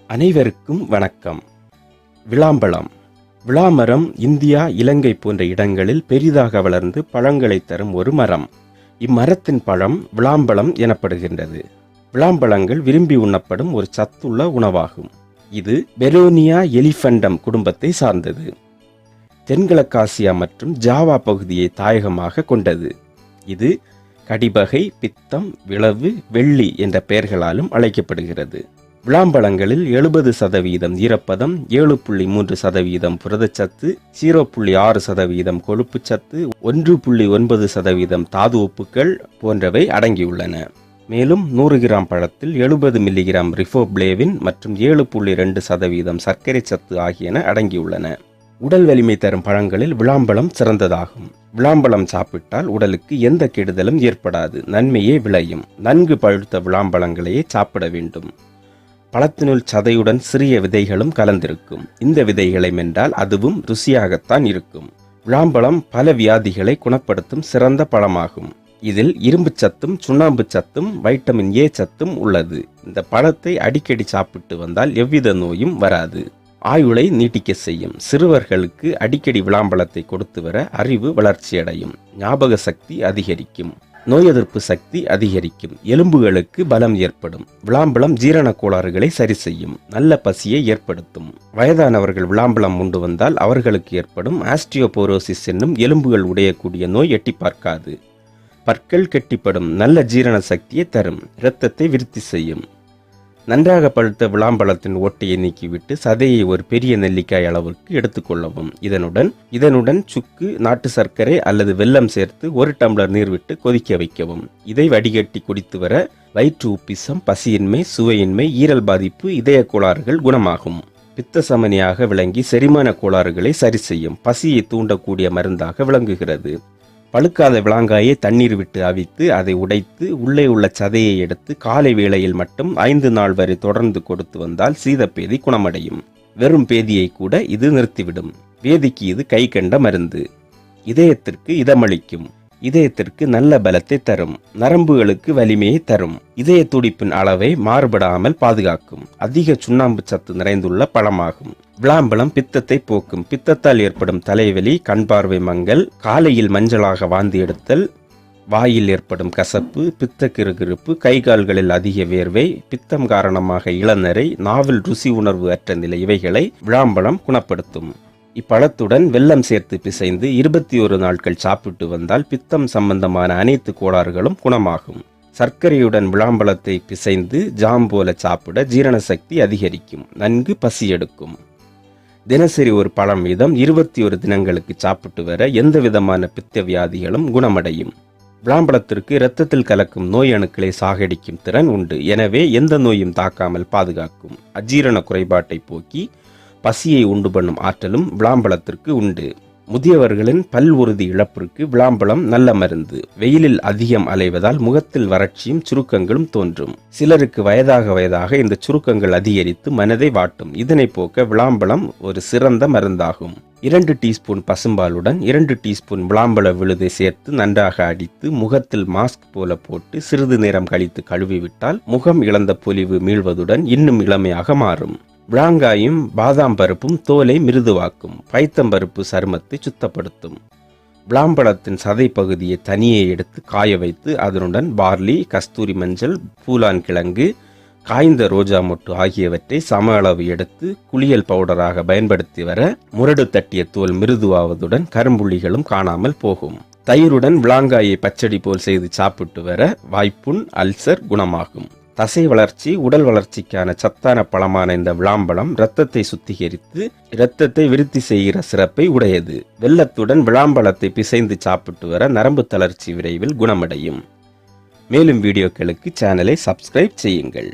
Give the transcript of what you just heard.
அனைவருக்கும் வணக்கம். விளாம்பழம். விளாமரம் இந்தியா, இலங்கை போன்ற இடங்களில் பெரிதாக வளர்ந்து பழங்களை தரும் ஒரு மரம். இம்மரத்தின் பழம் விளாம்பழம் எனப்படுகின்றது. விளாம்பழங்கள் விரும்பி உண்ணப்படும் ஒரு சத்துள்ள உணவாகும். இது பெரோனியா எலிஃபண்டம் குடும்பத்தை சார்ந்தது. தென்கிழக்காசியா மற்றும் ஜாவா பகுதியை தாயகமாக கொண்டது. இது கடிபகை, பித்தம், விளவு, வெள்ளி என்ற பெயர்களாலும் அழைக்கப்படுகிறது. விளாம்பழங்களில் 70% ஈரப்பதம், 7.3% புரதச்சத்து, 0.6% கொழுப்புச்சத்து, 1.9% தாது உப்புக்கள் போன்றவை அடங்கியுள்ளன. மேலும் 100 கிராம் பழத்தில் 70 மில்லிகிராம் ரிஃபோப்ளேவின் மற்றும் 7.2% சர்க்கரை சத்து ஆகியன அடங்கியுள்ளன. உடல் வலிமை தரும் பழங்களில் விளாம்பழம் சிறந்ததாகும். விளாம்பழம் சாப்பிட்டால் உடலுக்கு எந்த கெடுதலும் ஏற்படாது, நன்மையே விளையும். நன்கு பழுத்த விளாம்பழங்களையே சாப்பிட வேண்டும். பழத்தினுள் சதையுடன் சிறிய விதைகளும் கலந்திருக்கும். இந்த விதைகளை மென்றால் அதுவும் ருசியாகத்தான் இருக்கும். விளாம்பழம் பல வியாதிகளை குணப்படுத்தும் சிறந்த பழமாகும். இதில் இரும்பு சத்தும் சுண்ணாம்பு சத்தும் வைட்டமின் ஏ சத்தும் உள்ளது. இந்த பழத்தை அடிக்கடி சாப்பிட்டு வந்தால் எவ்வித நோயும் வராது. ஆயுளை நீட்டிக்க செய்யும். சிறுவர்களுக்கு அடிக்கடி விளாம்பழத்தை கொடுத்து வர அறிவு வளர்ச்சியடையும். ஞாபக சக்தி அதிகரிக்கும். நோய் எதிர்ப்பு சக்தி அதிகரிக்கும். எலும்புகளுக்கு பலம் ஏற்படும். விளாம்பழம் ஜீரண கோளாறுகளை சரி செய்யும். நல்ல பசியை ஏற்படுத்தும். வயதானவர்கள் விளாம்பழம் உண்டு வந்தால் அவர்களுக்கு ஏற்படும் ஆஸ்டியோபோரோசிஸ் என்னும் எலும்புகள் உடையக்கூடிய நோய் எட்டி பார்க்காது. பற்கள் கெட்டிப்படும். நல்ல ஜீரண சக்தியை தரும். இரத்தத்தை விருத்தி செய்யும். நன்றாக பழுத்த விளாம்பழத்தின் ஓட்டையை நீக்கிவிட்டு சதையை ஒரு பெரிய நெல்லிக்காய் அளவுக்கு எடுத்துக்கொள்ளவும். இதனுடன் சுக்கு, நாட்டு சர்க்கரை அல்லது வெல்லம் சேர்த்து 1 டம்ளர் நீர் விட்டு கொதிக்க வைக்கவும். இதை வடிகட்டி குடித்து வர வயிற்று உப்பிசம், பசியின்மை, சுவையின்மை, ஈரல் பாதிப்பு, இதய கோளாறுகள் குணமாகும். பித்த சமனியாக விளங்கி செரிமான கோளாறுகளை சரி செய்யும். பசியை தூண்டக்கூடிய மருந்தாக விளங்குகிறது. பழுக்காத விளாங்காயை தண்ணீர் விட்டு அவித்து அதை உடைத்து உள்ளே உள்ள சதையை எடுத்து காலை வேளையில் மட்டும் 5 நாள் வரை தொடர்ந்து கொடுத்து வந்தால் சீதப்பேதி குணமடையும். வெறும் பேதியை கூட இது நிறுத்திவிடும். வேதிக்கு இது கை கண்ட மருந்து. இதயத்திற்கு இதமளிக்கும். இதயத்திற்கு நல்ல பலத்தை தரும். நரம்புகளுக்கு வலிமையை தரும். இதய துடிப்பின் அளவை மாறுபடாமல் பாதுகாக்கும். அதிக சுண்ணாம்பு சத்து நிறைந்துள்ள பழமாகும். விளாம்பழம் பித்தத்தை போக்கும். பித்தத்தால் ஏற்படும் தலைவலி, கண் பார்வை மங்கல், காலையில் மஞ்சளாக வாந்தி எடுத்தல், வாயில் ஏற்படும் கசப்பு, பித்த கிறுகிறுப்பு, கைகால்களில் அதிக வேர்வை, பித்தம் காரணமாக இளநரை, நாவில் ருசி உணர்வு அற்ற நிலை இவைகளை விளாம்பழம் குணப்படுத்தும். இப்பழத்துடன் வெல்லம் சேர்த்து பிசைந்து 21 நாட்கள் சாப்பிட்டு வந்தால் பித்தம் சம்பந்தமான அனைத்து கோளாறுகளும் குணமாகும். சர்க்கரையுடன் விளாம்பழத்தை பிசைந்து ஜாம் போல சாப்பிட ஜீரண சக்தி அதிகரிக்கும். நன்கு பசி எடுக்கும். தினசரி ஒரு பழம் வீதம் 21 தினங்களுக்கு சாப்பிட்டு வர எந்த விதமான பித்த வியாதிகளும் குணமடையும். விளாம்பழத்திற்கு இரத்தத்தில் கலக்கும் நோய் அணுக்களை சாகடிக்கும் திறன் உண்டு. எனவே எந்த நோயும் தாக்காமல் பாதுகாக்கும். அஜீரண குறைபாட்டை போக்கி பசியை உண்டு பண்ணும் ஆற்றலும் விளாம்பழத்திற்கு உண்டு. முதியவர்களின் பல் உறுதி இழப்பிற்கு விளாம்பழம் நல்ல மருந்து. வெயிலில் அதிகம் அலைவதால் முகத்தில் வறட்சியும் சுருக்கங்களும் தோன்றும். சிலருக்கு வயதாக இந்த சுருக்கங்கள் அதிகரித்து மனதை வாட்டும். இதனை போக்க விளாம்பழம் ஒரு சிறந்த மருந்தாகும். 2 டீஸ்பூன் பசும்பாலுடன் 2 டீஸ்பூன் விளாம்பழ விழுதை சேர்த்து நன்றாக அடித்து முகத்தில் மாஸ்க் போல போட்டு சிறிது நேரம் கழித்து கழுவிவிட்டால் முகம் இழந்த பொலிவு மீள்வதுடன் இன்னும் இளமையாக மாறும். விளாங்காயும் பாதாம் பருப்பும் தோலை மிருதுவாக்கும். பைத்தம்பருப்பு சருமத்தை சுத்தப்படுத்தும். விளாம்பழத்தின் சதை பகுதியை தனியே எடுத்து காய வைத்து அதனுடன் பார்லி, கஸ்தூரி மஞ்சள், பூலான் கிழங்கு, காய்ந்த ரோஜா மொட்டு ஆகியவற்றை சம அளவு எடுத்து குளியல் பவுடராக பயன்படுத்தி வர முரடு தட்டிய தோல் மிருதுவாவதுடன் கரும்புள்ளிகளும் காணாமல் போகும். தயிருடன் விளாங்காயை பச்சடி போல் செய்து சாப்பிட்டு வர வாய்ப்புண், அல்சர் குணமாகும். தசை வளர்ச்சி, உடல் வளர்ச்சிக்கான சத்தான பழமான இந்த விளாம்பழம் இரத்தத்தை சுத்திகரித்து இரத்தத்தை விருத்தி செய்கிற சிறப்பை உடையது. வெல்லத்துடன் விளாம்பழத்தை பிசைந்து சாப்பிட்டு வர நரம்பு தளர்ச்சி விரைவில் குணமடையும். மேலும் வீடியோக்களுக்கு சேனலை சப்ஸ்கிரைப் செய்யுங்கள்.